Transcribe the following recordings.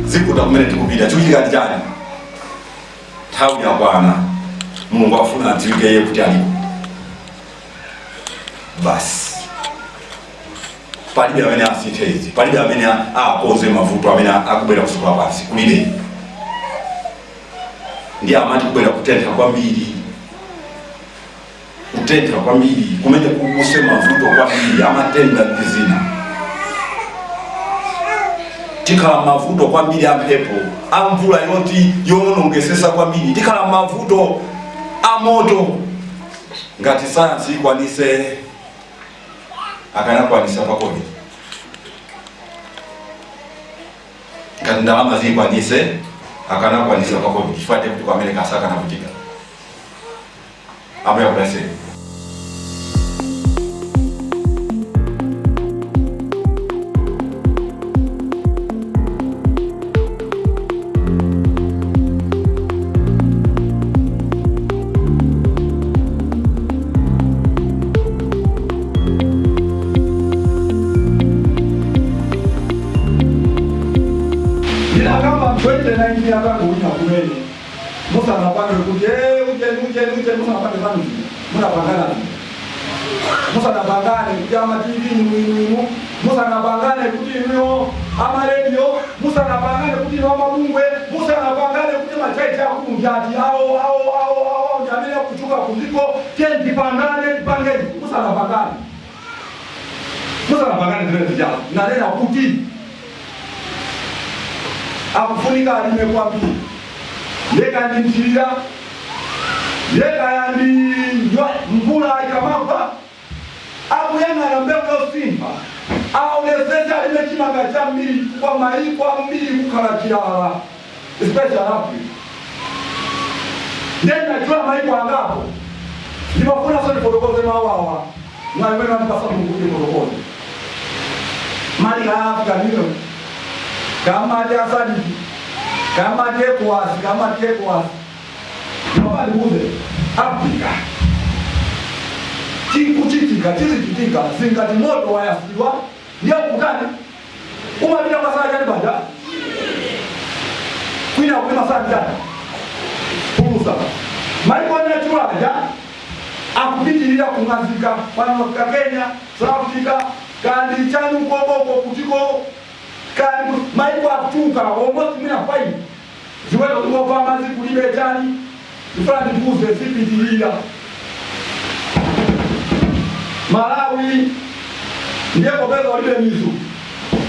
zikuta kumene tikupita chikuchikati chani nthawi yakwana Mulungu afuna atiwike yeye kuti alipo basi. Palibe amene asitezi, palibe amene apoze mavuto amene akubwera kusuka pansi kulire. Ndi amati kubwera kutentha kwambiri. Kutentha kwambiri kumene kukuse mavuto kwambiri amatenda ndizina. Tikhala mavuto kwambiri amphepo, amvula yoti yonongesesa kwambiri. Tikhala mavuto amoto ngati sayansi ikwanise akanakwanisa pakoni. Ngati ndalama zikwanise akanakwanisa pakoni. Chifate kuti kwa Amerika asaka navutika. Apo yakudase. Naingia hapa kuunya kumeni. Musa anapanga kuti uje Musa anapanga sana. Mnapangana. Musa anapangana kujama TV ni Musa anapangana kuti nyo ama radio, Musa anapangana kuti no mabungwe, Musa anapangana kuti machaiti akunjati au jamii ya kuchuka kuziko, kendi pangane pangeni. Musa anapangana. Musa anapangana ndio ndio. Na nena kuti akufunika alimekwambia leka ndimshirira leka yandi mvula ikamapa abu yana na mbeo simba au leseta alimechimanga cha mbili kwa maikwa mbili kukarakirala especially Africa ndena jua maikwa angapo nimafuna soni fotokoze mawawa na wena nipasa mkuje fotokoze mali ya Afrika nilo kama dia sadi kama dia kuasi noma libuze Afrika kuchitika zingati moto wayasiwa ndio kukani umabila masala jani bada kwina kwa masala jani kurusa maiko na tuaja akupitilira kumazika panafika Kenya South Africa kandi chanu koboko kutiko kandi maiko akutuka almost mina fight ziwe kumova mazi kulibe jani ifanye tuze sipitilira Malawi ndiye kobezo walibe mizu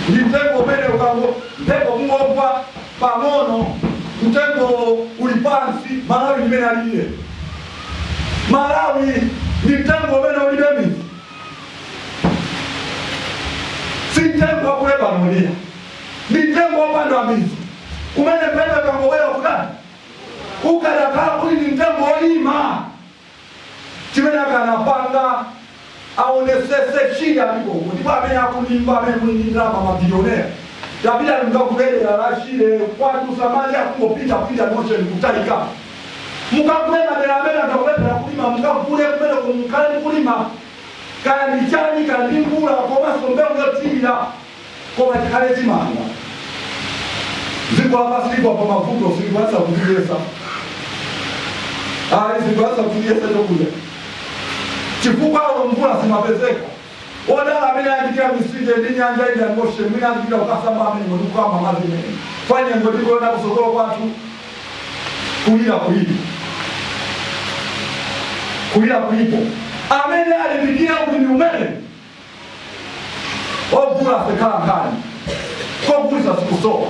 nditengo bene ukango ndeko kumopwa pamono nditengo ulipansi Malawi nimene aliye Malawi nditengo bene ulibe mizu sitengo kuleba nolia nditengo upande wa mizu kumene penda kango wewe kudani ukadaka kuli nditengo ima chimena kanapanga aonesese shida liko ndipo amenya kulimba amenya mabilionea dabila ngakubele ya rashide watu samani akupita noche nikutaika mukakubela bela ngakubela kulima mukakule kubele kumkali kulima kandi chani kandi ngula kwa sombe ngotila kwa kale timanga ziko hapa siko kwa mafundo siko hasa kujiweza siko hasa kujiweza ndio chifuka mvula simapezeka oda amina ndikia misije ndini anja ile ngoshe mina ndikia ukasamba amini ngoduka mamazi mimi fanye ngodiko na kusokolo watu kulia kulipo amene alipigia umene obula sekala kali kwa bulisa sikusoa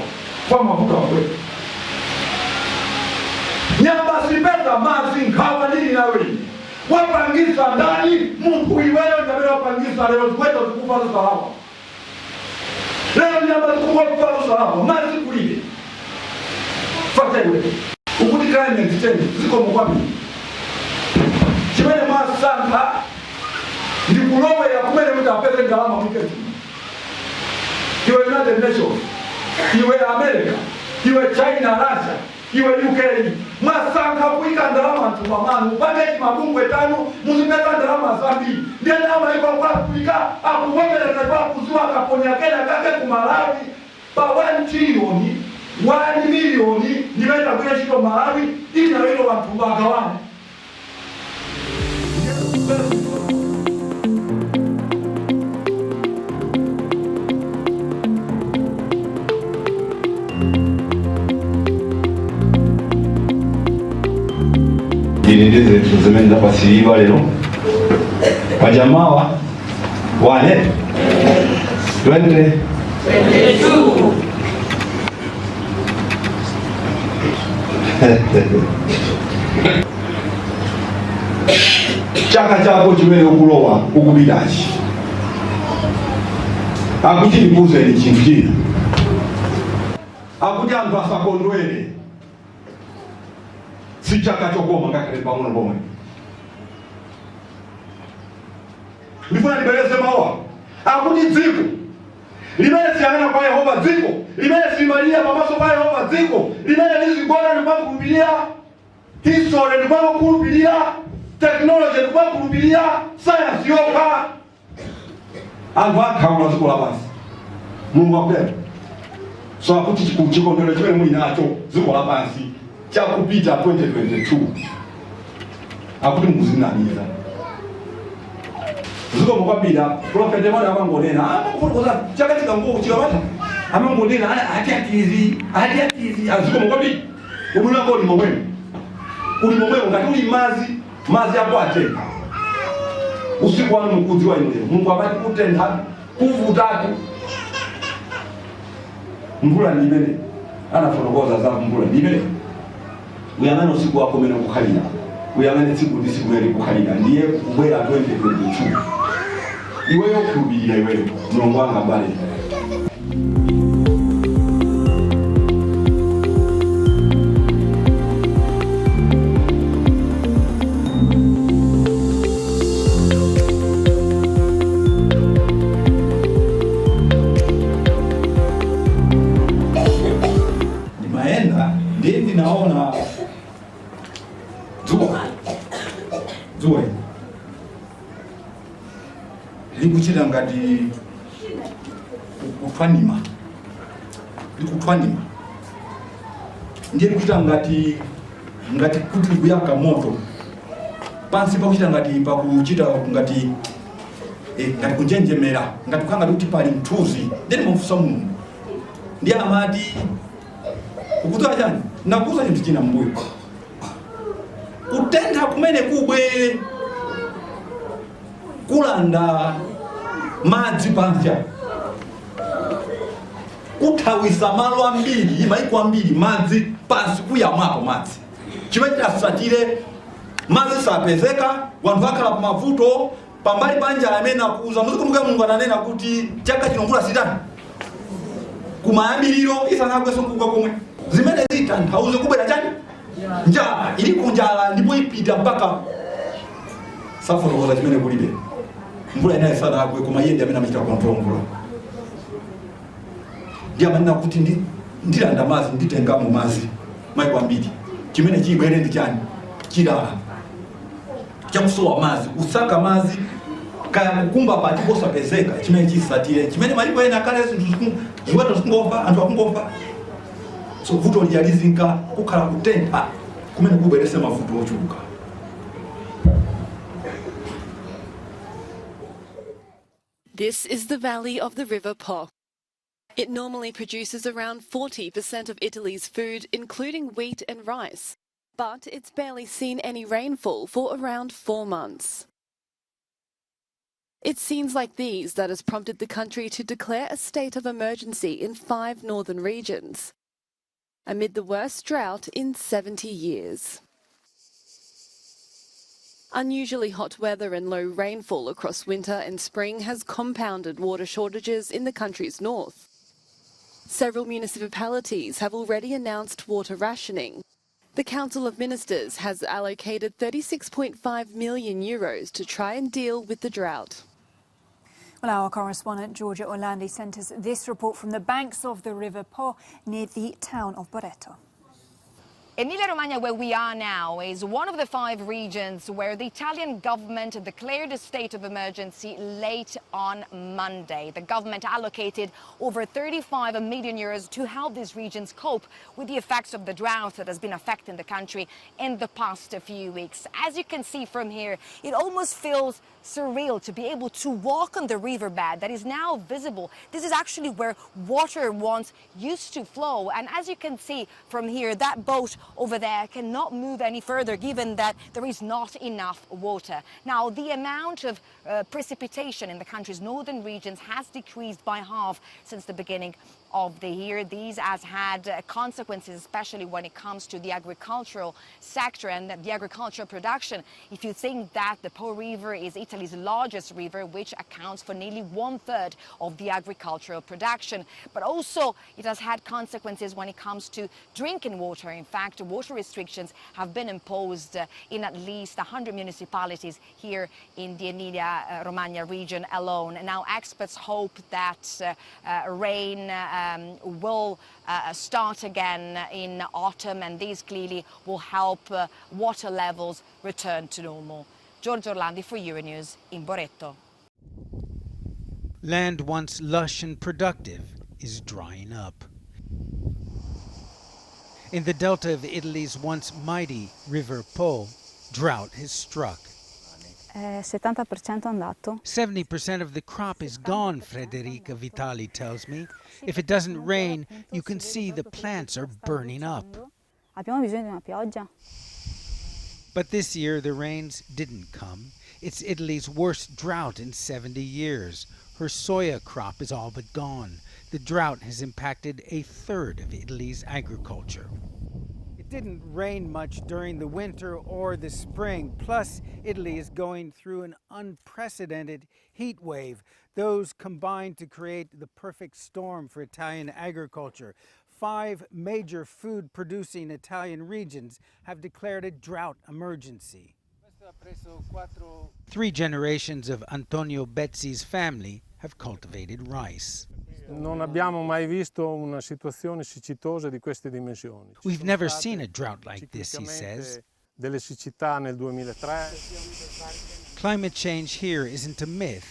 kwa mavuka kwetu nyamba sipeta mazi nkawa nini na wewe wapangisa ndani Mungu iweyo ndio wapangisa leo kwetu tukufa salama leo ni hapa tukufa salama mazi kulibe fatewe ukuti climate change ziko mkwami chimene masanga ndikulowe ya kumene mtapeze ndalama mketi iwe United Nations iwe America iwe China Russia iwe UK masanga kuika ndalama tumamanu pangeti mabungwe tano muzimeza ndalama zambi ndiye ndalama iko kwa kuika akuwekele kwa kuzuwa kaponya kena kake ku Malawi pa 1 trillion 1 milioni limeenda kule shiko Malawi ili na wale watu bagawane. Ndize tuzemenda basiriba lero. Wajamaa wane. Twende. 22. Chaka chako chimene ukulowa ukubitachi. Akuti mbuze ni chinthu china. Akuti anthu asakondwere. Si chaka chokoma ngakhale pang'ono pomwe. Ndifuna libeleze mawa. Akuti dziko limene siyang'ana kwa Yehova, dziko limene simalira pamaso pa Yehova, dziko limene lizigona ndikwakhulupirira history, ndikwakhulupirira technology, ndikwakhulupirira science yokha. Anthu akhaula dziko lapansi. Mulungu akupempha. So akuti chikondwerero chimene muli nacho dziko lapansi chakupita 2022. Akuti mukuzinamiza. Zuko mkwabira Prophet Emmanuel amangonena amakufuza chaka chikango chikabata amangonena ati azuko mkwabira ubuna ko limo mwenu ngati uli mazi akwate usiku wanu mkudziwa ine Mungu abati kutenda kuvutatu mvula ndimene anafotokoza za mvula ndimene uyang'ana usiku wako mene kukhalira uyang'ane tsiku ndi siku yali kukhalira ndiye kubwera 2022 iweyo kubirira iweyo Mulungu wanga bale. Nimaenda ndiye naona zuwa likuchita ngati kutwanima ndiye kuchita ngati kuti kuyaka moto pansi pakuchita ngati pakuchita ngati kunjenjemera ngati kanga kuti pali mthuzi ndiye mumfusa Mulungu ndiye amati ukudziwa chani nakuza chinthu china mbuyo kutentha kumene kubwere kulanda madzi pansi kuthawisa malo ambiri maiko ambiri madzi pansi kuyamwapo madzi chimene chasatire madzi sapezeka wanthu akhala pa mavuto pambali panja amene akuza muzikumbuka Mulungu ananena kuti chaka chino mvula sitani kumayambiriro isanagweso kugwa komwe zimene zitanthauze kubwera chani njala iliko njala ndipo ipita mpaka safotokoza chimene kulibe mvula inaye sana agwe koma yende amene amachita control mvula ndiye amanena kuti ndilanda mazi nditengamo mazi maiko ambiri chimene chibwere ndi chani chilala chakusowa mazi usaka mazi kaya kukumba pati posapezeka chimene chisatire chimene malipo ena kale ziweto zikungomva anthu akungomva so vuto lijalizinka kukhala kutentha kumene kubwerese mavuto ochuluka. This is the valley of the River Po. It normally produces around 40% of Italy's food, including wheat and rice, but it's barely seen any rainfall for around 4 months. It's scenes like these that has prompted the country to declare a state of emergency in 5 northern regions, amid the worst drought in 70 years. Unusually hot weather and low rainfall across winter and spring has compounded water shortages in the country's north. Several municipalities have already announced water rationing. The Council of Ministers has allocated €36.5 million to try and deal with the drought. Well, our correspondent Georgia Orlandi sent us this report from the banks of the River Po near the town of Barreto. Emilia-Romagna, where we are now, is one of the 5 regions where the Italian government declared a state of emergency late on Monday. The government allocated over 35 million euros to help these regions cope with the effects of the drought that has been affecting the country in the past few weeks. As you can see from here, it almost feels surreal to be able to walk on the riverbed that is now visible. This is actually where water once used to flow, and as you can see from here, that boat over there cannot move any further given that there is not enough water. Now, the amount of precipitation in the country's northern regions has decreased by half since the beginning of the year. These has had consequences, especially when it comes to the agricultural sector and the agricultural production. If you think that the Po River is Italy's largest river, which accounts for nearly 1/3 of the agricultural production, but also it has had consequences when it comes to drinking water. In fact, water restrictions have been imposed in at least 100 municipalities here in the Emilia-Romagna region alone. And now experts hope that rain will start again in autumn, and these clearly will help water levels return to normal. Giorgio Orlandi for Euronews in Boreto. Land once lush and productive is drying up. In the delta of Italy's once mighty River Po, drought has struck. 70% andato. 70% of the crop is gone, Frederica Vitali tells me. If it doesn't rain, you can see the plants are burning up. Abbiamo bisogno di una pioggia. But this year the rains didn't come. It's Italy's worst drought in 70 years. Her soya crop is all but gone. The drought has impacted 1/3 of Italy's agriculture. It didn't rain much during the winter or the spring. Plus, Italy is going through an unprecedented heat wave. Those combined to create the perfect storm for Italian agriculture. 5 major food-producing Italian regions have declared a drought emergency. 3 generations of Antonio Bezzi's family have cultivated rice. Non abbiamo mai visto una situazione siccitosa di queste dimensioni. We've never seen a drought like this, he says. Delle siccità nel 2003. Climate change here isn't a myth,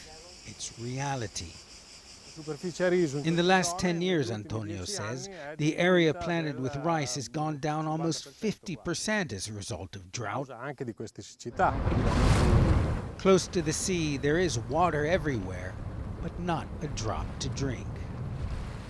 it's reality. In the last 10 years, Antonio says, the area planted with rice has gone down almost 50% as a result of drought. Close to the sea, there is water everywhere, but not a drop to drink.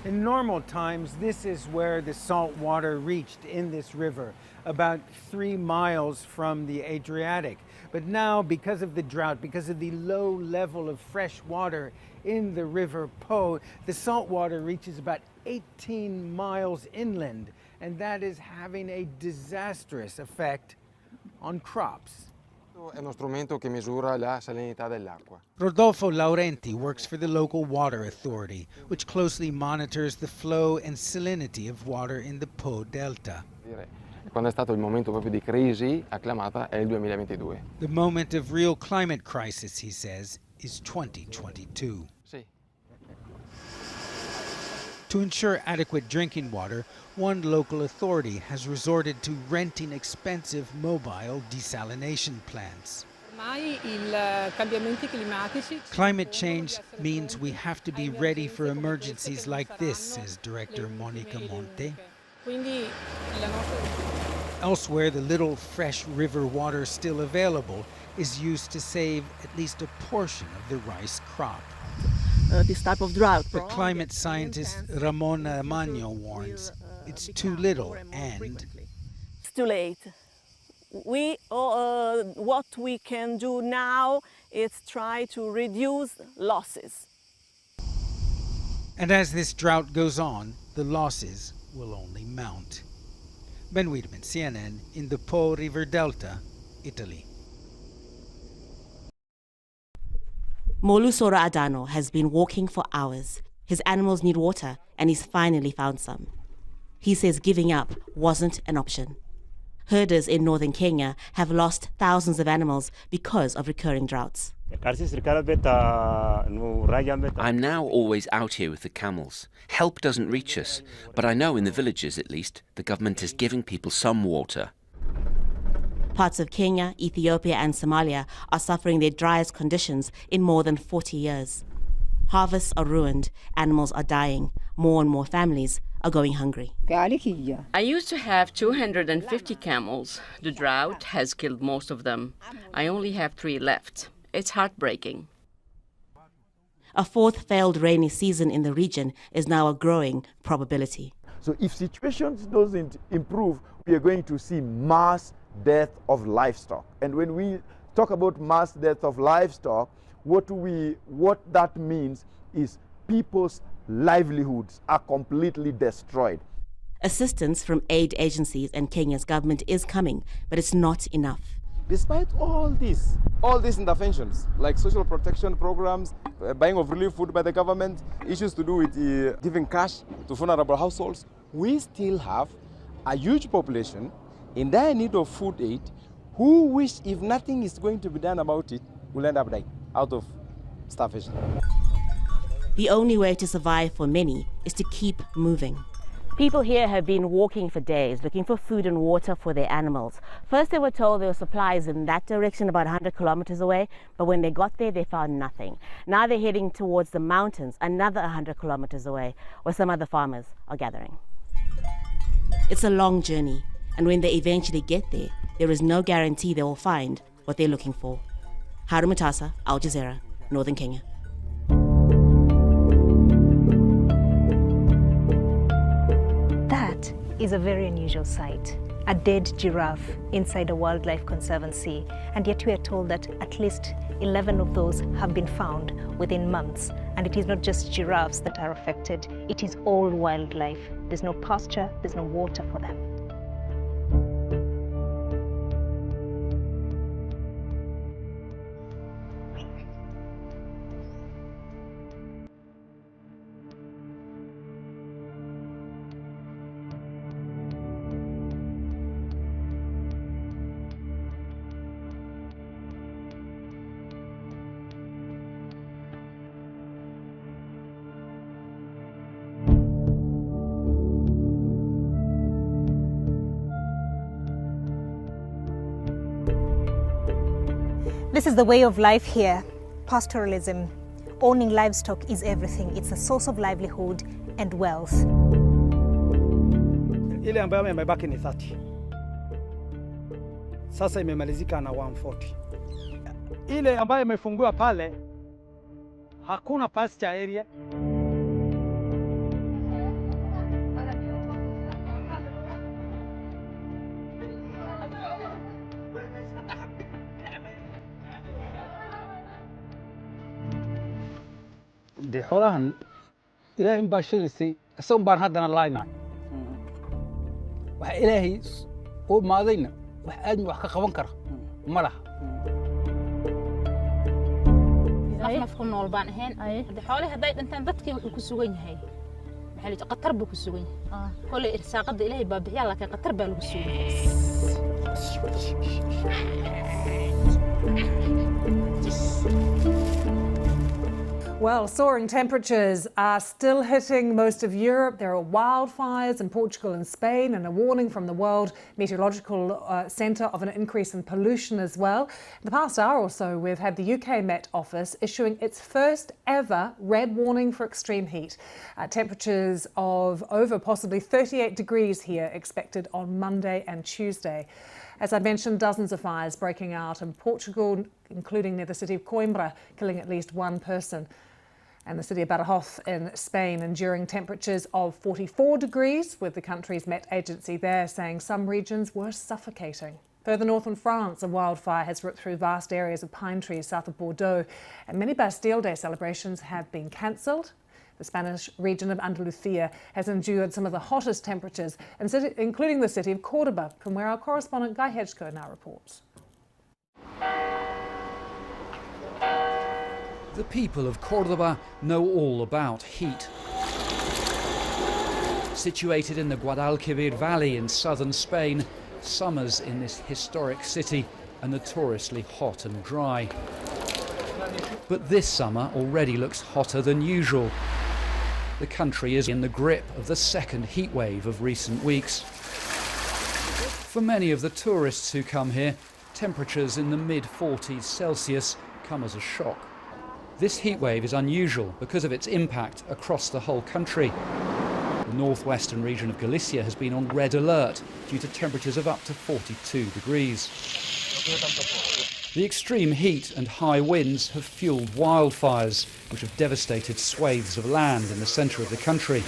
In normal times, this is where the salt water reached in this river, about 3 miles from the Adriatic. But now, because of the drought, because of the low level of fresh water in the River Po, the salt water reaches about 18 miles inland, and that is having a disastrous effect on crops. È uno strumento che misura la salinità dell'acqua. Rodolfo Laurenti works for the local water authority, which closely monitors the flow and salinity of water in the Po Delta. Quando è stato il momento proprio di crisi acclamata è il 2022. The moment of real climate crisis, he says, is 2022. Sì. To ensure adequate drinking water, one local authority has resorted to renting expensive mobile desalination plants. Climate change means we have to be ready for emergencies like this, says Director Monica Monte. Elsewhere, the little fresh river water still available is used to save at least a portion of the rice crop. This type of drought. But climate scientist Ramona Magno warns it's too little and it's too late. What we can do now is try to reduce losses. And as this drought goes on, the losses will only mount. Ben Wiedemann, CNN, in the Po River Delta, Italy. Molusora Adano has been walking for hours. His animals need water, and he's finally found some. He says giving up wasn't an option. Herders in northern Kenya have lost thousands of animals because of recurring droughts. I'm now always out here with the camels. Help doesn't reach us, but I know in the villages at least, the government is giving people some water. Parts of Kenya, Ethiopia and Somalia are suffering their driest conditions in more than 40 years. Harvests are ruined, animals are dying, more and more families are going hungry. I used to have 250 camels. The drought has killed most of them. I only have 3 left. It's heartbreaking. A fourth failed rainy season in the region is now a growing probability. So if situations doesn't improve, we are going to see mass death of livestock. And when we talk about mass death of livestock, what that means is people's livelihoods are completely destroyed. Assistance from aid agencies and Kenya's government is coming, but it's not enough. Despite all these interventions, like social protection programs, buying of relief food by the government, issues to do with giving cash to vulnerable households, we still have a huge population in dire need of food aid who wish, if nothing is going to be done about it, will end up dying out of starvation. The only way to survive for many is to keep moving. People here have been walking for days looking for food and water for their animals. First they were told there were supplies in that direction about 100 kilometers away, but when they got there they found nothing. Now they're heading towards the mountains, another 100 kilometers away, where some other farmers are gathering. It's a long journey, and when they eventually get there, there is no guarantee they will find what they're looking for. Haru Matasa, Al Jazeera, Northern Kenya. That is a very unusual sight, a dead giraffe inside a wildlife conservancy, and yet we are told that at least 11 of those have been found within months. And it is not just giraffes that are affected, it is all wildlife. There's no pasture, there's no water for them. This is the way of life here, pastoralism. Owning livestock is everything. It's a source of livelihood and wealth. Ile ambayo imebaki ni 30. Sasa imemalizika na 140. Ile ambayo imefungua pale hakuna pasture area. De xoolahan ilaahay baa sheegaysay isagoon baan haddana laaynahay waxa ilaahay u maadayna wax aadmi wax ka qaban kara ma laha nafku nool baan ahayn hadda xoolaha hadday dhintaan dadkii wuxuu ku sugan yahay maxay leeyahay qatar buu ku sugan yahay kulli irsaaqada ilaahay baa bixiya laakiin qatar baa lagu sugan yahay Well, soaring temperatures are still hitting most of Europe. There are wildfires in Portugal and Spain, and a warning from the World Meteorological Centre of an increase in pollution as well. In the past hour or so, we've had the UK Met Office issuing its first ever red warning for extreme heat. Temperatures of over possibly 38 degrees here expected on Monday and Tuesday. As I mentioned, dozens of fires breaking out in Portugal, including near the city of Coimbra, killing at least one person. And the city of Badajoz in Spain enduring temperatures of 44 degrees, with the country's Met agency there saying some regions were suffocating. Further north in France, a wildfire has ripped through vast areas of pine trees south of Bordeaux, and many Bastille Day celebrations have been cancelled. The Spanish region of Andalusia has endured some of the hottest temperatures, including the city of Cordoba, from where our correspondent Guy Hedgeko now reports. The people of Cordoba know all about heat. Situated in the Guadalquivir Valley in southern Spain, summers in this historic city are notoriously hot and dry. But this summer already looks hotter than usual. The country is in the grip of the second heat wave of recent weeks. For many of the tourists who come here, temperatures in the mid-40s Celsius come as a shock. This heat wave is unusual because of its impact across the whole country. The northwestern region of Galicia has been on red alert due to temperatures of up to 42 degrees. The extreme heat and high winds have fueled wildfires, which have devastated swathes of land in the centre of the country.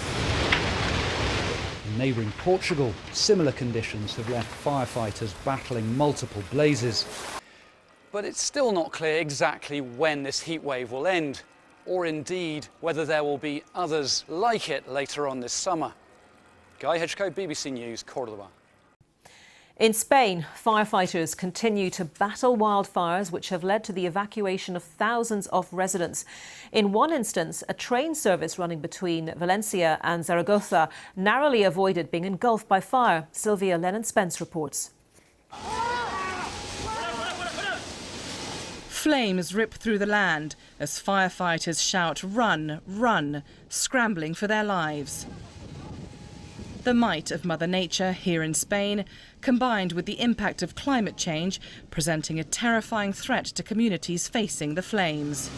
In neighbouring Portugal, similar conditions have left firefighters battling multiple blazes. But it's still not clear exactly when this heat wave will end, or indeed whether there will be others like it later on this summer. Guy Hedgecoe, BBC News, Cordoba. In Spain, firefighters continue to battle wildfires which have led to the evacuation of thousands of residents. In one instance, a train service running between Valencia and Zaragoza narrowly avoided being engulfed by fire. Sylvia Lennon-Spence reports. Flames rip through the land as firefighters shout, "Run, run," scrambling for their lives. The might of Mother Nature here in Spain, combined with the impact of climate change, presenting a terrifying threat to communities facing the flames.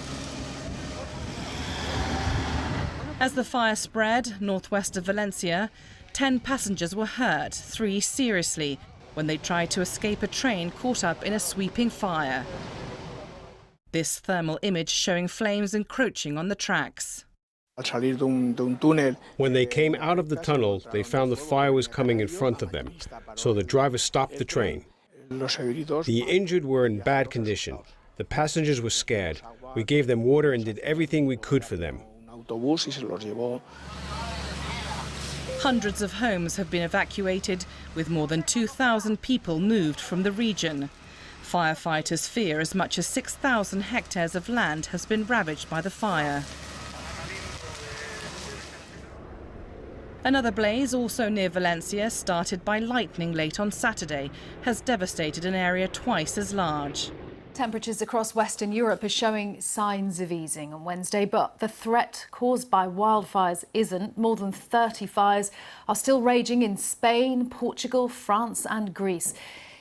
As the fire spread northwest of Valencia, 10 passengers were hurt, 3 seriously, when they tried to escape a train caught up in a sweeping fire. This thermal image showing flames encroaching on the tracks. When they came out of the tunnel, they found the fire was coming in front of them, so the driver stopped the train. The injured were in bad condition. The passengers were scared. We gave them water and did everything we could for them. Hundreds of homes have been evacuated, with more than 2,000 people moved from the region. Firefighters fear as much as 6,000 hectares of land has been ravaged by the fire. Another blaze, also near Valencia, started by lightning late on Saturday, has devastated an area twice as large. Temperatures across Western Europe are showing signs of easing on Wednesday, but the threat caused by wildfires isn't. More than 30 fires are still raging in Spain, Portugal, France and Greece.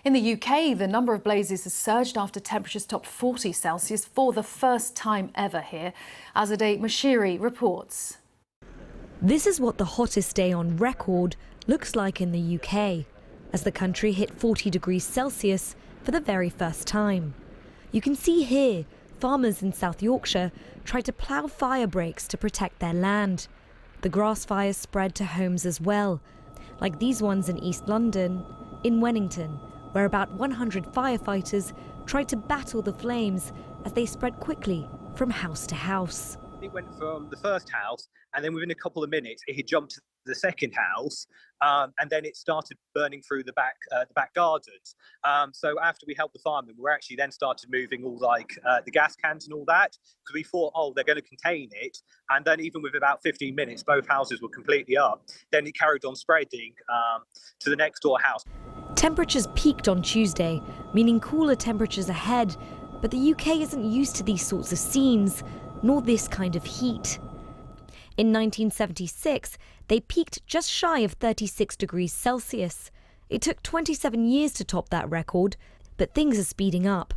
In the UK, the number of blazes has surged after temperatures topped 40 Celsius for the first time ever here. Azadeh Mashiri reports. This is what the hottest day on record looks like in the UK, as the country hit 40 degrees Celsius for the very first time. You can see here, farmers in South Yorkshire tried to plough fire breaks to protect their land. The grass fires spread to homes as well, like these ones in East London, in Wennington, where about 100 firefighters tried to battle the flames as they spread quickly from house to house. It went from the first house, and then within a couple of minutes, it had jumped to the second house, and then it started burning through the back gardens. So after we helped the firemen, we actually then started moving all the gas cans and all that, because we thought, oh, they're going to contain it. And then even with about 15 minutes, both houses were completely up. Then it carried on spreading to the next door house. Temperatures peaked on Tuesday, meaning cooler temperatures ahead, but the UK isn't used to these sorts of scenes, nor this kind of heat. In 1976, they peaked just shy of 36 degrees Celsius. It took 27 years to top that record, but things are speeding up.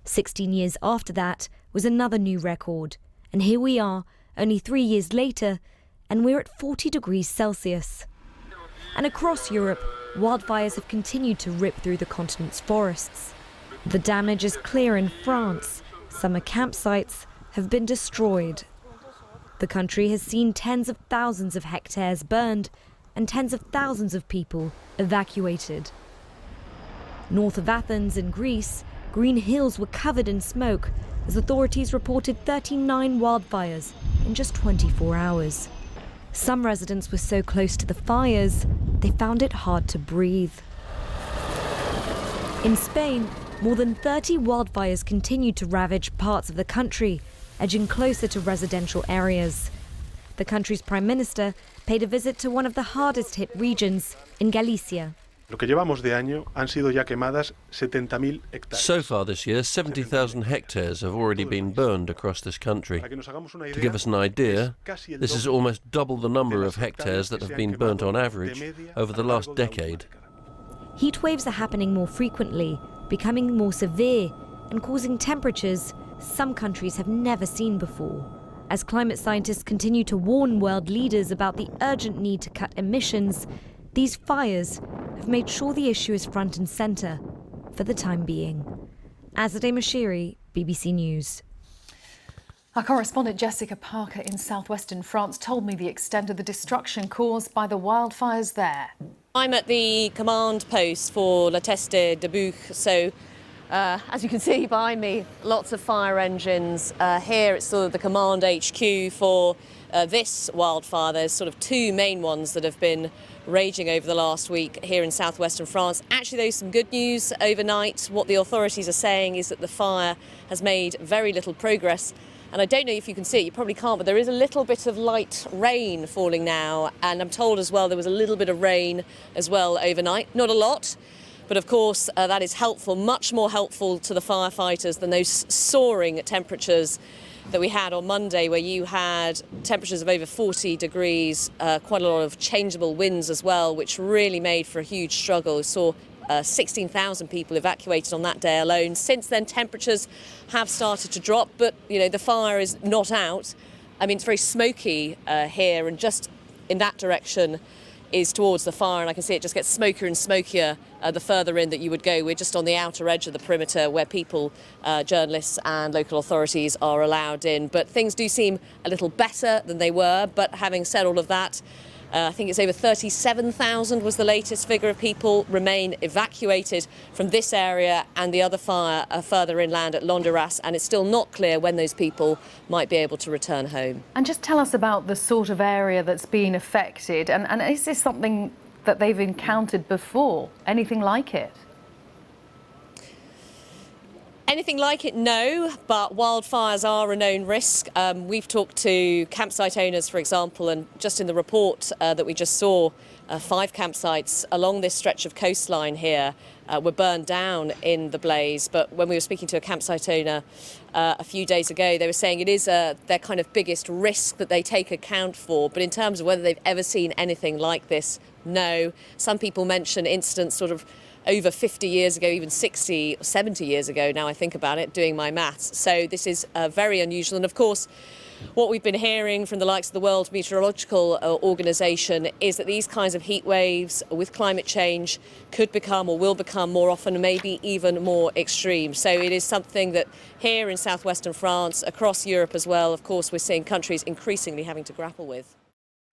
16 years after that was another new record, and here we are, only 3 years later, and we're at 40 degrees Celsius. And across Europe, wildfires have continued to rip through the continent's forests. The damage is clear in France. Summer campsites have been destroyed. The country has seen tens of thousands of hectares burned and tens of thousands of people evacuated. North of Athens in Greece, green hills were covered in smoke as authorities reported 39 wildfires in just 24 hours. Some residents were so close to the fires, they found it hard to breathe. In Spain, more than 30 wildfires continued to ravage parts of the country, edging closer to residential areas. The country's prime minister paid a visit to one of the hardest hit regions in Galicia. Lo que llevamos de año han sido ya quemadas 70.000 hectáreas. So far this year, 70,000 hectares have already been burned across this country. To give us an idea, this is almost double the number of hectares that have been burnt on average over the last decade. Heat waves are happening more frequently, becoming more severe, and causing temperatures some countries have never seen before. As climate scientists continue to warn world leaders about the urgent need to cut emissions, these fires have made sure the issue is front and centre for the time being. Azadeh Mashiri, BBC News. Our correspondent Jessica Parker in southwestern France told me the extent of the destruction caused by the wildfires there. I'm at the command post for La Teste de Buch, so as you can see behind me, lots of fire engines. Here it's sort of the command HQ for this wildfire. There's sort of two main ones that have been raging over the last week here in southwestern France. Actually, there's some good news overnight. What the authorities are saying is that the fire has made very little progress. And I don't know if you can see it, you probably can't, but there is a little bit of light rain falling now. And I'm told as well there was a little bit of rain as well overnight. Not a lot, but of course that is helpful, much more helpful to the firefighters than those soaring temperatures that we had on Monday, where you had temperatures of over 40 degrees, quite a lot of changeable winds as well, which really made for a huge struggle. We saw 16,000 people evacuated on that day alone. Since then, temperatures have started to drop, but you know the fire is not out. I mean, it's very smoky here, and just in that direction is towards the fire, and I can see it just gets smokier and smokier the further in that you would go. We're just on the outer edge of the perimeter where people, journalists and local authorities are allowed in. But things do seem a little better than they were. But having said all of that, I think it's over 37,000 was the latest figure of people remain evacuated from this area and the other fire further inland at Landiras, and it's still not clear when those people might be able to return home. And just tell us about the sort of area that's been affected, and is this something that they've encountered before, anything like it? Anything like it, no, but wildfires are a known risk. We've talked to campsite owners, for example, and just in the report that we just saw, 5 campsites along this stretch of coastline here were burned down in the blaze. But when we were speaking to a campsite owner a few days ago, they were saying it is their kind of biggest risk that they take account for. But in terms of whether they've ever seen anything like this, no. Some people mention incidents sort of over 50 years ago, even 60, 70 years ago, now I think about it, doing my maths. So this is very unusual. And of course, what we've been hearing from the likes of the World Meteorological Organization is that these kinds of heat waves with climate change could become or will become more often, maybe even more extreme. So it is something that here in southwestern France, across Europe as well, of course, we're seeing countries increasingly having to grapple with.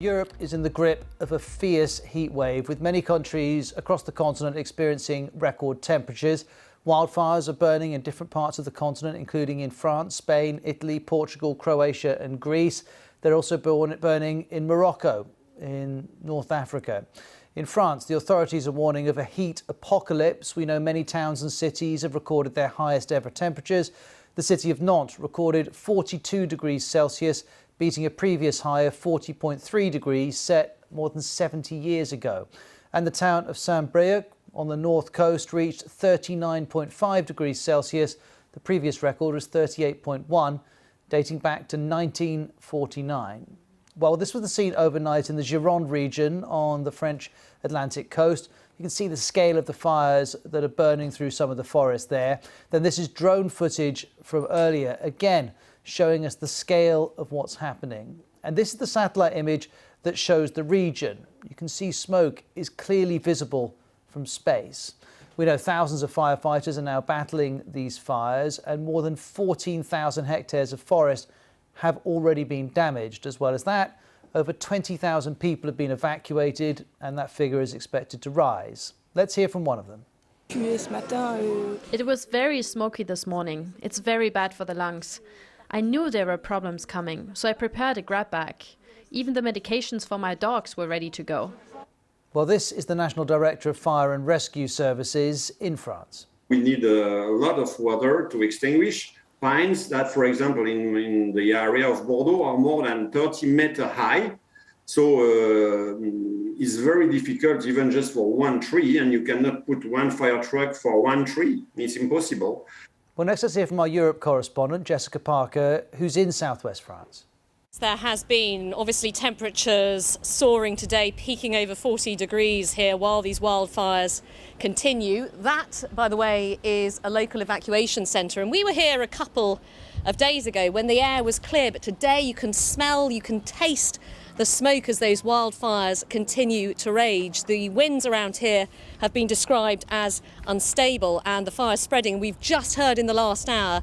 Europe is in the grip of a fierce heat wave, with many countries across the continent experiencing record temperatures. Wildfires are burning in different parts of the continent, including in France, Spain, Italy, Portugal, Croatia and Greece. They're also burning in Morocco, in North Africa. In France, the authorities are warning of a heat apocalypse. We know many towns and cities have recorded their highest ever temperatures. The city of Nantes recorded 42 degrees Celsius, beating a previous high of 40.3 degrees set more than 70 years ago. And the town of Saint-Brieuc on the north coast reached 39.5 degrees Celsius. The previous record was 38.1, dating back to 1949. Well, this was the scene overnight in the Gironde region on the French Atlantic coast. You can see the scale of the fires that are burning through some of the forest there. Then this is drone footage from earlier, again, showing us the scale of what's happening. And this is the satellite image that shows the region. You can see smoke is clearly visible from space. We know thousands of firefighters are now battling these fires, and more than 14,000 hectares of forest have already been damaged. As well as that, over 20,000 people have been evacuated, and that figure is expected to rise. Let's hear from one of them. It was very smoky this morning. It's very bad for the lungs. I knew there were problems coming, so I prepared a grab bag. Even the medications for my dogs were ready to go. Well, this is the National Director of Fire and Rescue Services in France. We need a lot of water to extinguish pines that, for example, in the area of Bordeaux are more than 30 meters high. So it's very difficult, even just for one tree, and you cannot put one fire truck for one tree. It's impossible. Well, next let's hear from our Europe correspondent, Jessica Parker, who's in southwest France. There has been obviously temperatures soaring today, peaking over 40 degrees here while these wildfires continue. That, by the way, is a local evacuation centre. And we were here a couple of days ago when the air was clear. But today you can smell, you can taste the smoke as those wildfires continue to rage. The winds around here have been described as unstable and the fire spreading. We've just heard in the last hour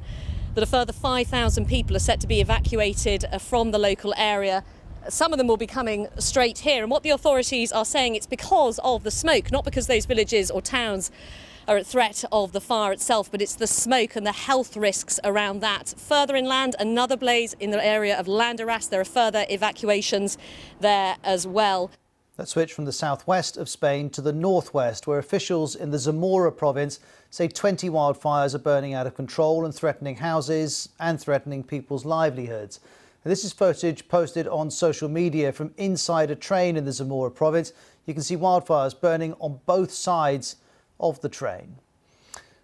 that a further 5,000 people are set to be evacuated from the local area. Some of them will be coming straight here. And what the authorities are saying, it's because of the smoke, not because those villages or towns are at threat of the fire itself, but it's the smoke and the health risks around that. Further inland, another blaze in the area of Landaras. There are further evacuations there as well. Let's switch from the southwest of Spain to the northwest, where officials in the Zamora province say 20 wildfires are burning out of control and threatening houses and threatening people's livelihoods. And this is footage posted on social media from inside a train in the Zamora province. You can see wildfires burning on both sides of the train.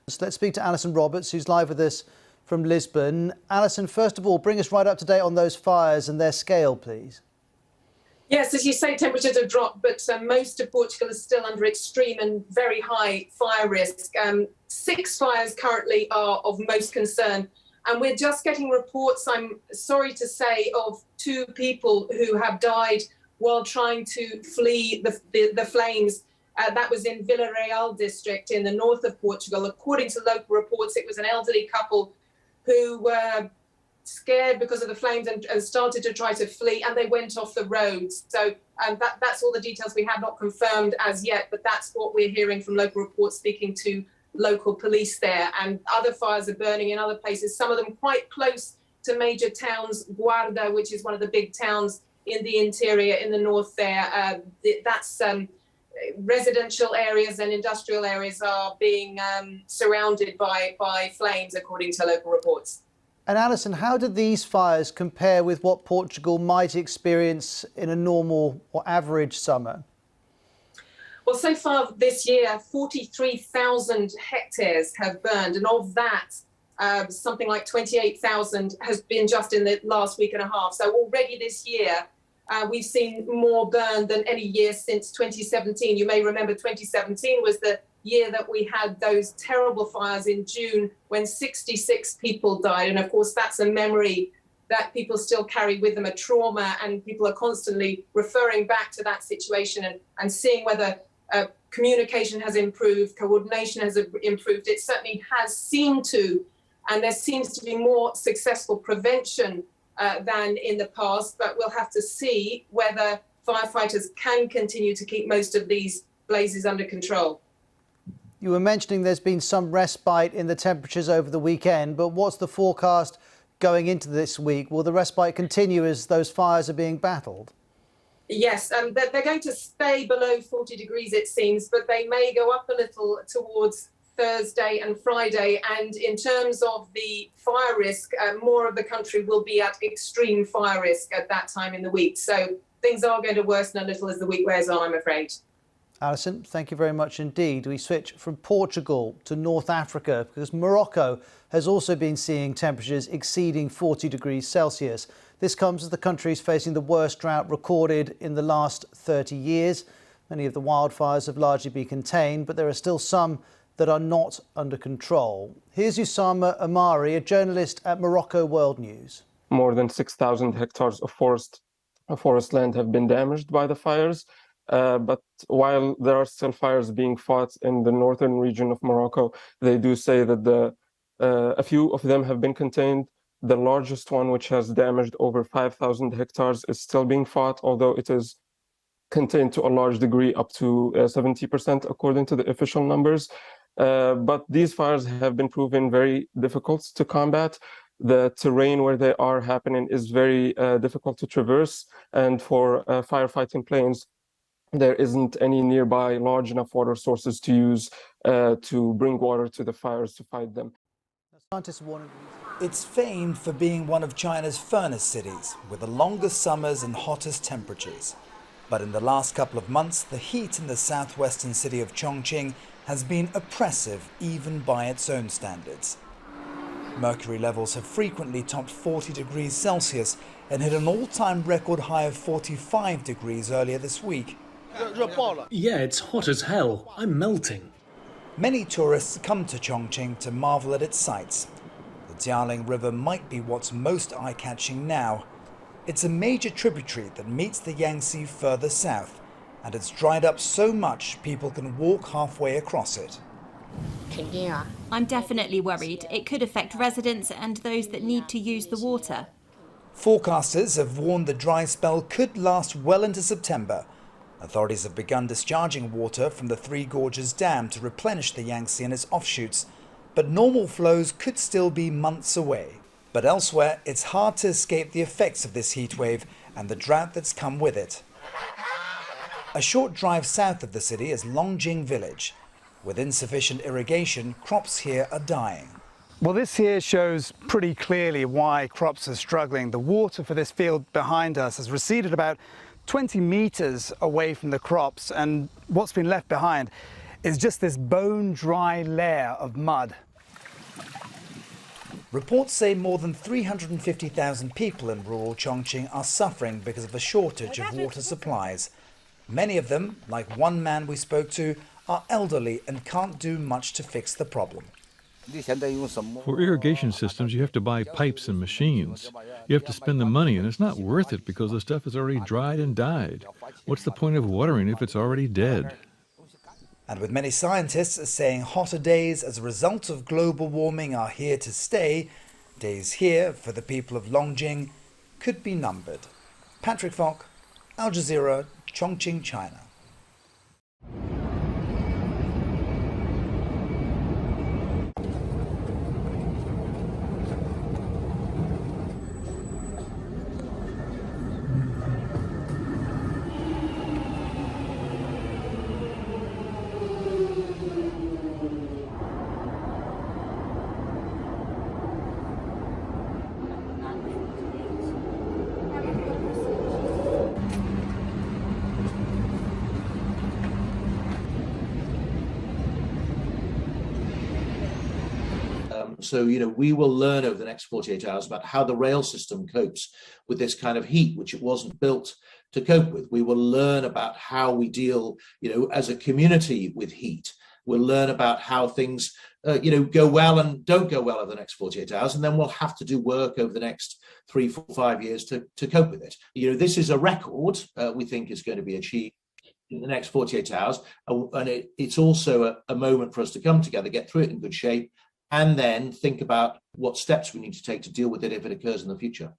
So let's speak to Alison Roberts, who's live with us from Lisbon. Alison, first of all, bring us right up to date on those fires and their scale, please. Yes, as you say, temperatures have dropped, but most of Portugal is still under extreme and very high fire risk. 6 fires currently are of most concern. And we're just getting reports, I'm sorry to say, of 2 people who have died while trying to flee the flames. That was in Vila Real district in the north of Portugal. According to local reports, it was an elderly couple who were scared because of the flames and started to try to flee, and they went off the roads. So that's all the details we have not confirmed as yet, but that's what we're hearing from local reports, speaking to local police there. And other fires are burning in other places, some of them quite close to major towns. Guarda, which is one of the big towns in the interior, in the north there, that's residential areas and industrial areas are being surrounded by flames, according to local reports. And Alison, how do these fires compare with what Portugal might experience in a normal or average summer? Well, so far this year, 43,000 hectares have burned, and of that, something like 28,000 has been just in the last week and a half. So already this year, we've seen more burn than any year since 2017. You may remember 2017 was the year that we had those terrible fires in June when 66 people died. And of course, that's a memory that people still carry with them, a trauma, and people are constantly referring back to that situation and seeing whether communication has improved, coordination has improved. It certainly has seemed to, and there seems to be more successful prevention than in the past, but we'll have to see whether firefighters can continue to keep most of these blazes under control. You were mentioning there's been some respite in the temperatures over the weekend, but what's the forecast going into this week? Will the respite continue as those fires are being battled? Yes, they're going to stay below 40 degrees, it seems, but they may go up a little towards Thursday and Friday. And in terms of the fire risk, more of the country will be at extreme fire risk at that time in the week. So things are going to worsen a little as the week wears on, I'm afraid. Alison, thank you very much indeed. We switch from Portugal to North Africa because Morocco has also been seeing temperatures exceeding 40 degrees Celsius. This comes as the country is facing the worst drought recorded in the last 30 years. Many of the wildfires have largely been contained, but there are still some that are not under control. Here's Usama Amari, a journalist at Morocco World News. More than 6,000 hectares of forest land have been damaged by the fires. But while there are still fires being fought in the northern region of Morocco, they do say that a few of them have been contained. The largest one, which has damaged over 5,000 hectares, is still being fought, although it is contained to a large degree, up to 70% according to the official numbers. But these fires have been proven very difficult to combat. The terrain where they are happening is very difficult to traverse, and for firefighting planes, there isn't any nearby large enough water sources to use to bring water to the fires to fight them. It's famed for being one of China's furnace cities, with the longest summers and hottest temperatures. But in the last couple of months, the heat in the southwestern city of Chongqing has been oppressive even by its own standards. Mercury levels have frequently topped 40 degrees Celsius and hit an all-time record high of 45 degrees earlier this week. Yeah, it's hot as hell. I'm melting. Many tourists come to Chongqing to marvel at its sights. The Jialing River might be what's most eye-catching now. It's a major tributary that meets the Yangtze further south, and it's dried up so much people can walk halfway across it. I'm definitely worried. It could affect residents and those that need to use the water. Forecasters have warned the dry spell could last well into September. Authorities have begun discharging water from the Three Gorges Dam to replenish the Yangtze and its offshoots, but normal flows could still be months away. But elsewhere, it's hard to escape the effects of this heat wave and the drought that's come with it. A short drive south of the city is Longjing village. With insufficient irrigation, crops here are dying. Well, this here shows pretty clearly why crops are struggling. The water for this field behind us has receded about 20 meters away from the crops, and what's been left behind is just this bone-dry layer of mud. Reports say more than 350,000 people in rural Chongqing are suffering because of a shortage of water supplies. Many of them, like one man we spoke to, are elderly and can't do much to fix the problem. For irrigation systems, you have to buy pipes and machines. You have to spend the money, and it's not worth it because the stuff is already dried and died. What's the point of watering if it's already dead? And with many scientists saying hotter days as a result of global warming are here to stay, days here for the people of Longjing could be numbered. Patrick Falk, Al Jazeera, Chongqing, China. So, we will learn over the next 48 hours about how the rail system copes with this kind of heat, which it wasn't built to cope with. We will learn about how we deal, as a community with heat. We'll learn about how things, go well and don't go well over the next 48 hours. And then we'll have to do work over the next 3, 4, 5 years to cope with it. This is a record we think is going to be achieved in the next 48 hours. And it's also a moment for us to come together, get through it in good shape, and then think about what steps we need to take to deal with it if it occurs in the future.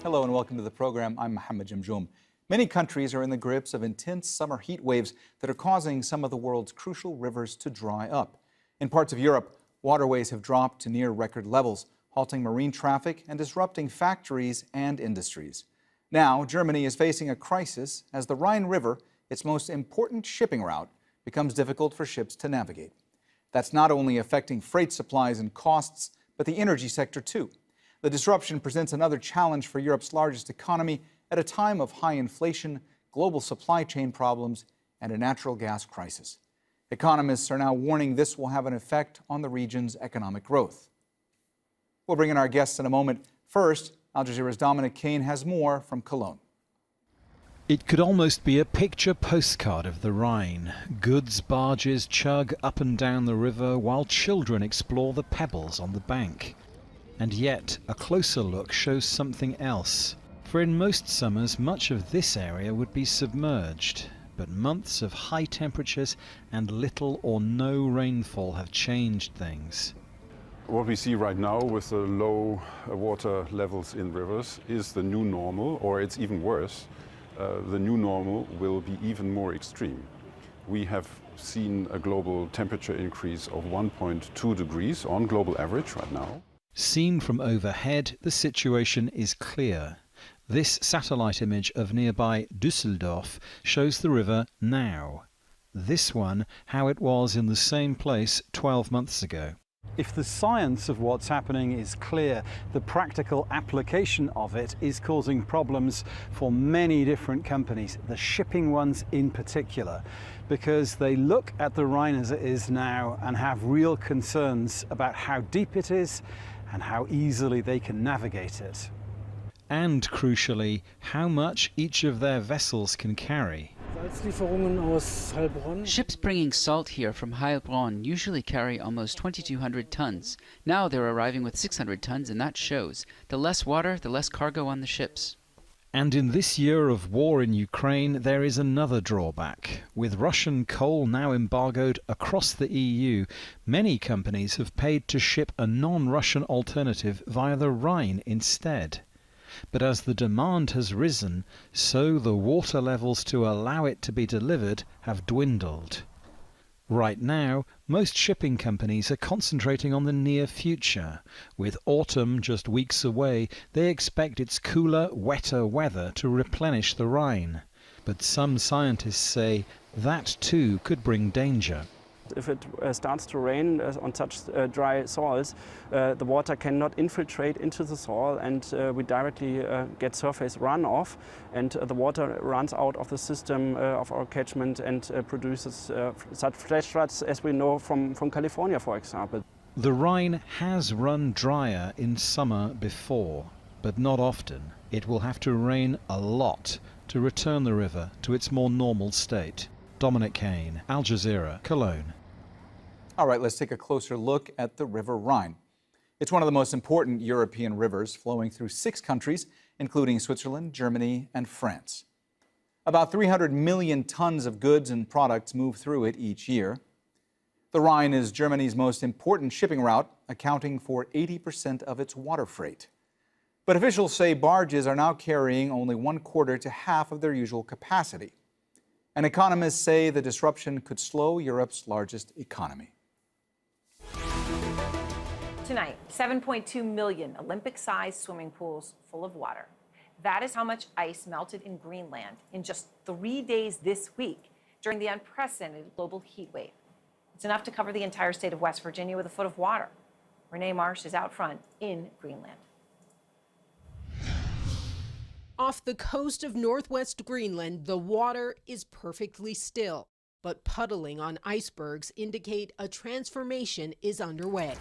Hello and welcome to the program. I'm Mohammed Jamjoom. Many countries are in the grips of intense summer heat waves that are causing some of the world's crucial rivers to dry up. In parts of Europe, waterways have dropped to near record levels, halting marine traffic and disrupting factories and industries. Now, Germany is facing a crisis as the Rhine River, its most important shipping route, becomes difficult for ships to navigate. That's not only affecting freight supplies and costs, but the energy sector too. The disruption presents another challenge for Europe's largest economy at a time of high inflation, global supply chain problems, and a natural gas crisis. Economists are now warning this will have an effect on the region's economic growth. We'll bring in our guests in a moment. First, Al Jazeera's Dominic Kane has more from Cologne. It could almost be a picture postcard of the Rhine. Goods barges chug up and down the river while children explore the pebbles on the bank. And yet, a closer look shows something else. For in most summers, much of this area would be submerged. But months of high temperatures and little or no rainfall have changed things. What we see right now with the low water levels in rivers is the new normal, or it's even worse. The new normal will be even more extreme. We have seen a global temperature increase of 1.2 degrees on global average right now. Seen from overhead, the situation is clear. This satellite image of nearby Düsseldorf shows the river now. This one, how it was in the same place 12 months ago. If the science of what's happening is clear, the practical application of it is causing problems for many different companies, the shipping ones in particular, because they look at the Rhine as it is now and have real concerns about how deep it is and how easily they can navigate it. And crucially, how much each of their vessels can carry. Ships bringing salt here from Heilbronn usually carry almost 2,200 tons. Now they're arriving with 600 tons, and that shows. The less water, the less cargo on the ships. And in this year of war in Ukraine, there is another drawback. With Russian coal now embargoed across the EU, many companies have paid to ship a non-Russian alternative via the Rhine instead. But as the demand has risen, so the water levels to allow it to be delivered have dwindled. Right now, most shipping companies are concentrating on the near future. With autumn just weeks away, they expect its cooler, wetter weather to replenish the Rhine. But some scientists say that too could bring danger. If it starts to rain on such dry soils, the water cannot infiltrate into the soil, and we directly get surface runoff, and the water runs out of the system of our catchment and produces such flash floods as we know from California, for example. The Rhine has run drier in summer before, but not often. It will have to rain a lot to return the river to its more normal state. Dominic Kane, Al Jazeera, Cologne. All right, let's take a closer look at the River Rhine. It's one of the most important European rivers, flowing through 6 countries, including Switzerland, Germany, and France. About 300 million tons of goods and products move through it each year. The Rhine is Germany's most important shipping route, accounting for 80% of its water freight. But officials say barges are now carrying only 1/4 to half of their usual capacity. And economists say the disruption could slow Europe's largest economy. Tonight, 7.2 million Olympic-sized swimming pools full of water. That is how much ice melted in Greenland in just 3 days this week during the unprecedented global heat wave. It's enough to cover the entire state of West Virginia with a foot of water. Renee Marsh is out front in Greenland. Off the coast of northwest Greenland, the water is perfectly still, but puddling on icebergs indicate a transformation is underway.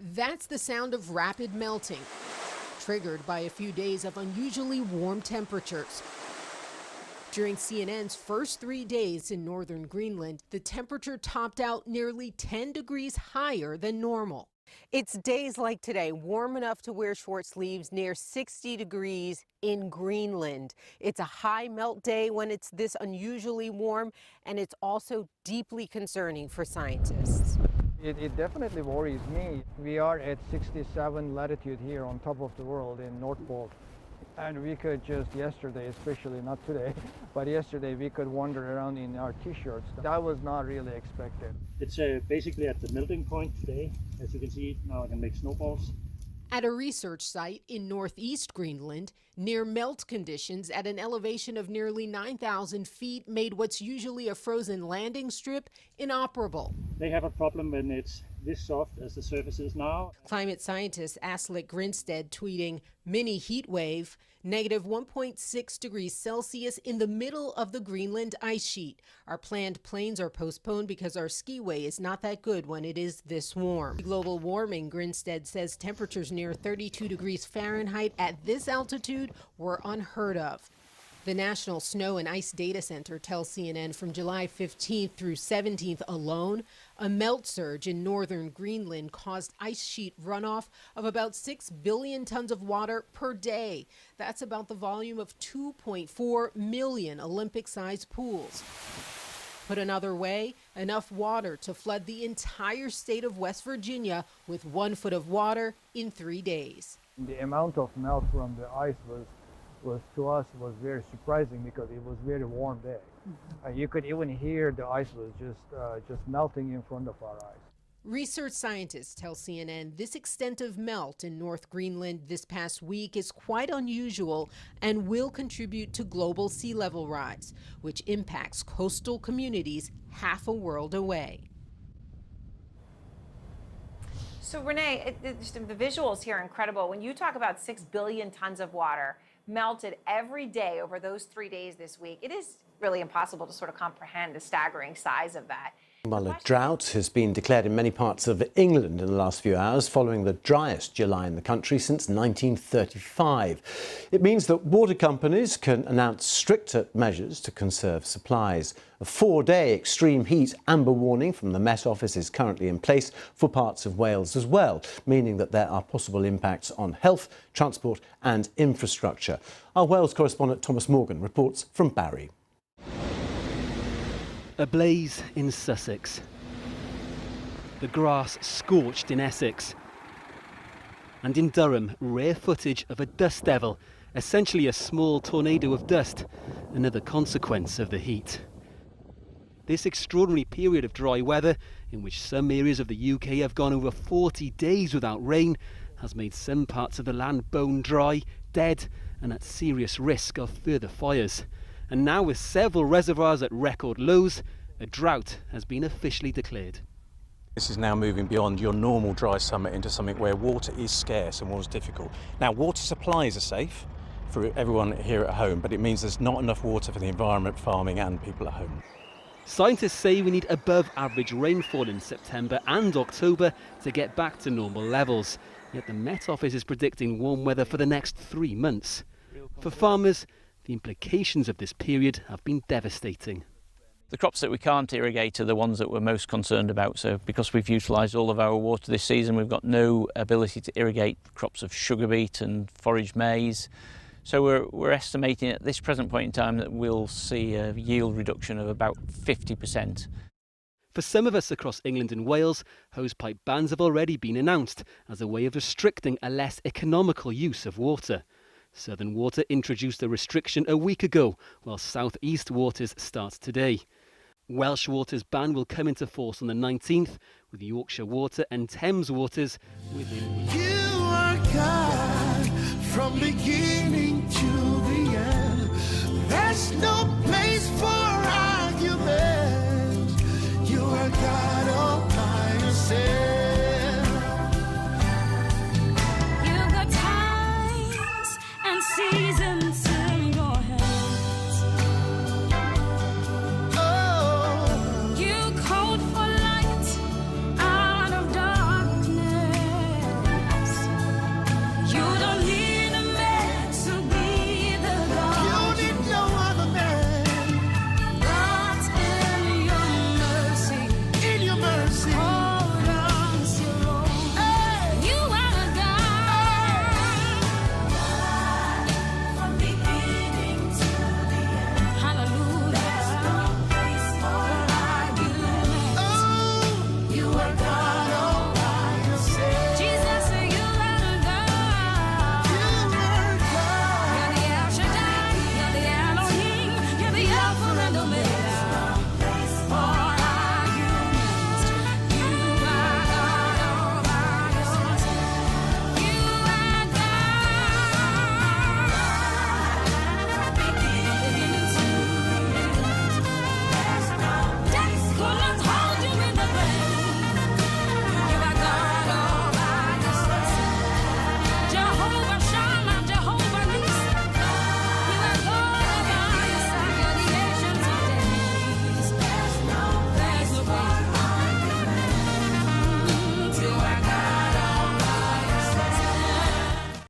That's the sound of rapid melting, triggered by a few days of unusually warm temperatures. During CNN's first 3 days in northern Greenland, the temperature topped out nearly 10 degrees higher than normal. It's days like today, warm enough to wear short sleeves, near 60 degrees in Greenland. It's a high melt day when it's this unusually warm, and it's also deeply concerning for scientists. It definitely worries me. We are at 67 latitude here on top of the world in North Pole. And we could just yesterday, especially not today, but yesterday we could wander around in our t-shirts. That was not really expected. It's basically at the melting point today. As you can see, now I can make snowballs. At a research site in northeast Greenland, near melt conditions at an elevation of nearly 9,000 feet made what's usually a frozen landing strip inoperable. They have a problem when it's this soft as the surface is now. Climate scientist Aslik Grinstead tweeting, mini heat wave, negative 1.6 degrees Celsius in the middle of the Greenland ice sheet. Our planned planes are postponed because our skiway is not that good when it is this warm. Global warming, Grinstead says temperatures near 32 degrees Fahrenheit at this altitude were unheard of. The National Snow and Ice Data Center tells CNN from July 15th through 17th alone, a melt surge in northern Greenland caused ice sheet runoff of about 6 billion tons of water per day. That's about the volume of 2.4 million Olympic-sized pools. Put another way, enough water to flood the entire state of West Virginia with 1 foot of water in 3 days. The amount of melt from the ice was to us was very surprising because it was very warm day. You could even hear the ice was just melting in front of our eyes. Research scientists tell CNN this extent of melt in North Greenland this past week is quite unusual and will contribute to global sea level rise, which impacts coastal communities half a world away. So Renee, the visuals here are incredible. When you talk about 6 billion tons of water melted every day over those 3 days this week, it is really impossible to sort of comprehend the staggering size of that. Well, a drought has been declared in many parts of England in the last few hours, following the driest July in the country since 1935. It means that water companies can announce stricter measures to conserve supplies. A 4-day extreme heat amber warning from the Met Office is currently in place for parts of Wales as well, meaning that there are possible impacts on health, transport and infrastructure. Our Wales correspondent Thomas Morgan reports from Barry. A blaze in Sussex. The grass scorched in Essex. And in Durham, rare footage of a dust devil, essentially a small tornado of dust, another consequence of the heat. This extraordinary period of dry weather, in which some areas of the UK have gone over 40 days without rain, has made some parts of the land bone dry, dead, and at serious risk of further fires. And now, with several reservoirs at record lows, a drought has been officially declared. This is now moving beyond your normal dry summer into something where water is scarce and water's difficult. Now, water supplies are safe for everyone here at home, but it means there's not enough water for the environment, farming and people at home. Scientists say we need above average rainfall in September and October to get back to normal levels. Yet the Met Office is predicting warm weather for the next 3 months. For farmers, the implications of this period have been devastating. The crops that we can't irrigate are the ones that we're most concerned about. So because we've utilised all of our water this season, we've got no ability to irrigate crops of sugar beet and forage maize. So we're estimating at this present point in time that we'll see a yield reduction of about 50%. For some of us across England and Wales, hosepipe bans have already been announced as a way of restricting a less economical use of water. Southern Water introduced a restriction a week ago, while South East Waters starts today. Welsh Water's ban will come into force on the 19th, with Yorkshire Water and Thames Waters within. You are God from beginning.